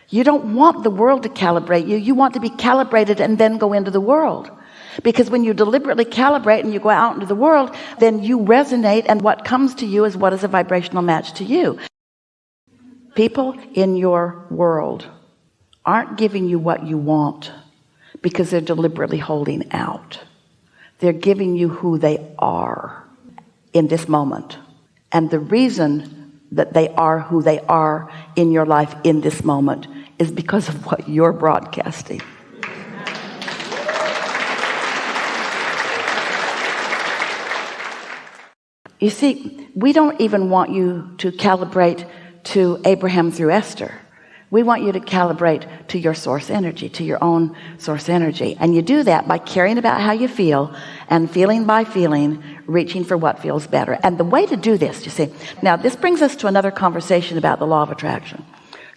You don't want the world to calibrate you. You want to be calibrated and then go into the world. Because when you deliberately calibrate and you go out into the world, then you resonate, and what comes to you is what is a vibrational match to you. People in your world aren't giving you what you want because they're deliberately holding out. They're giving you who they are in this moment. And the reason that they are who they are in your life in this moment is because of what you're broadcasting. You see, we don't even want you to calibrate to Abraham through Esther. We want you to calibrate to your source energy, to your own source energy. And you do that by caring about how you feel and feeling by feeling, reaching for what feels better. And the way to do this, you see, now this brings us to another conversation about the law of attraction.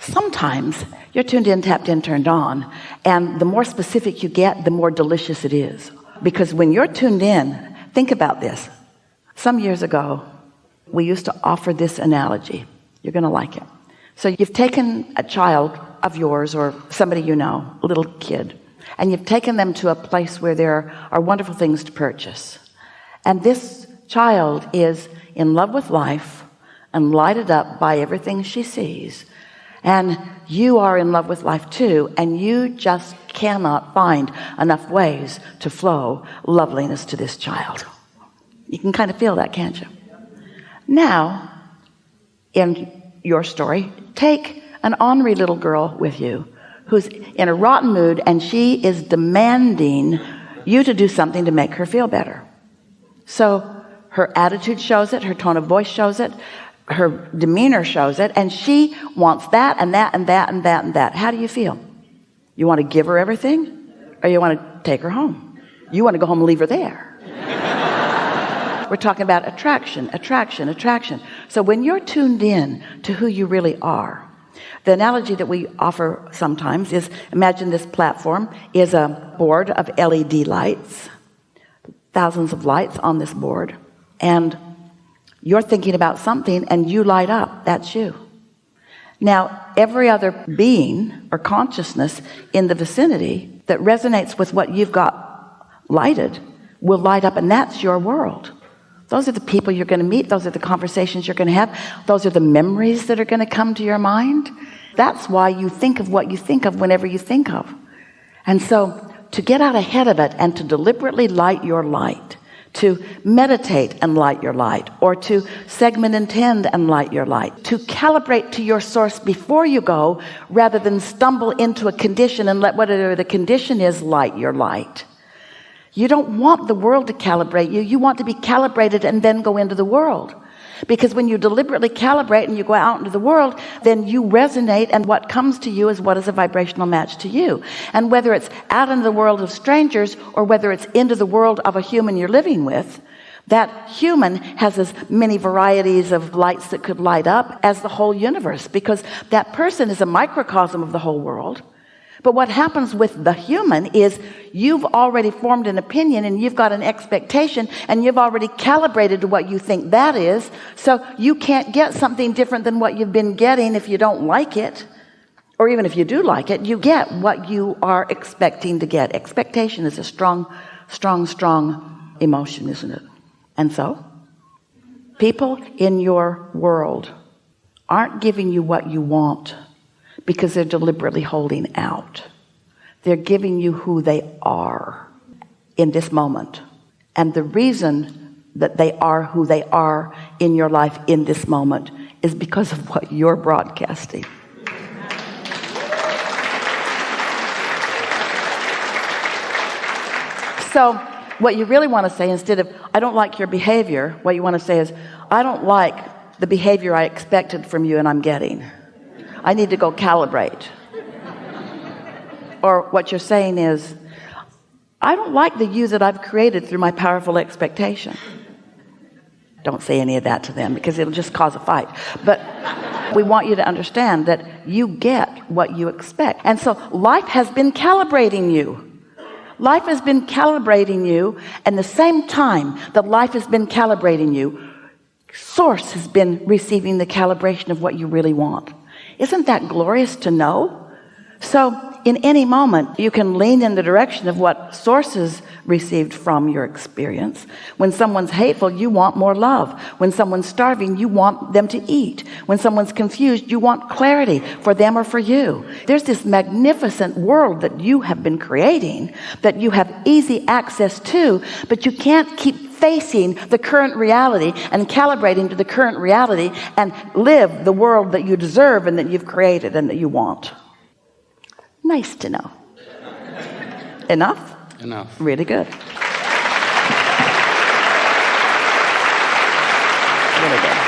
Sometimes you're tuned in, tapped in, turned on, and the more specific you get, the more delicious it is. Because when you're tuned in, think about this. Some years ago, we used to offer this analogy. You're going to like it. So you've taken a child of yours or somebody you know, a little kid, and you've taken them to a place where there are wonderful things to purchase. And this child is in love with life and lighted up by everything she sees. And you are in love with life too, and you just cannot find enough ways to flow loveliness to this child. You can kind of feel that, can't you? Now, in your story, take an ornery little girl with you who's in a rotten mood, and she is demanding you to do something to make her feel better. So her attitude shows it, her tone of voice shows it, her demeanor shows it, and she wants that and that and that and that and that. How do you feel? You want to give her everything, or you want to take her home? You want to go home and leave her there. We're talking about attraction, attraction, attraction. So when you're tuned in to who you really are, the analogy that we offer sometimes is, imagine this platform is a board of LED lights, thousands of lights on this board, and you're thinking about something and you light up. That's you. Now, every other being or consciousness in the vicinity that resonates with what you've got lighted will light up, and that's your world. Those are the people you're going to meet. Those are the conversations you're going to have. Those are the memories that are going to come to your mind. That's why you think of what you think of whenever you think of. And so to get out ahead of it and to deliberately light your light, to meditate and light your light, or to segment intend and light your light, to calibrate to your source before you go, rather than stumble into a condition and let whatever the condition is light your light. You don't want the world to calibrate you. You want to be calibrated and then go into the world. Because when you deliberately calibrate and you go out into the world, then you resonate, and what comes to you is what is a vibrational match to you. And whether it's out into the world of strangers or whether it's into the world of a human you're living with, that human has as many varieties of lights that could light up as the whole universe, because that person is a microcosm of the whole world. But what happens with the human is you've already formed an opinion and you've got an expectation and you've already calibrated to what you think that is. So you can't get something different than what you've been getting if you don't like it. Or even if you do like it, you get what you are expecting to get. Expectation is a strong, strong, strong emotion, isn't it? And so, people in your world aren't giving you what you want because they're deliberately holding out. They're giving you who they are in this moment. And the reason that they are who they are in your life in this moment is because of what you're broadcasting. So what you really want to say, instead of, I don't like your behavior, what you want to say is, I don't like the behavior I expected from you and I'm getting. I need to go calibrate. Or what you're saying is, I don't like the you that I've created through my powerful expectation. Don't say any of that to them because it'll just cause a fight. But we want you to understand that you get what you expect. And so life has been calibrating you. Life has been calibrating you, and the same time that life has been calibrating you, Source has been receiving the calibration of what you really want. Isn't that glorious to know? So in any moment, you can lean in the direction of what sources received from your experience. When someone's hateful, you want more love. When someone's starving, you want them to eat. When someone's confused, you want clarity for them or for you. There's this magnificent world that you have been creating, that you have easy access to, but you can't keep facing the current reality and calibrating to the current reality and live the world that you deserve and that you've created and that you want. Nice to know. Enough? Enough. Really good. Really good.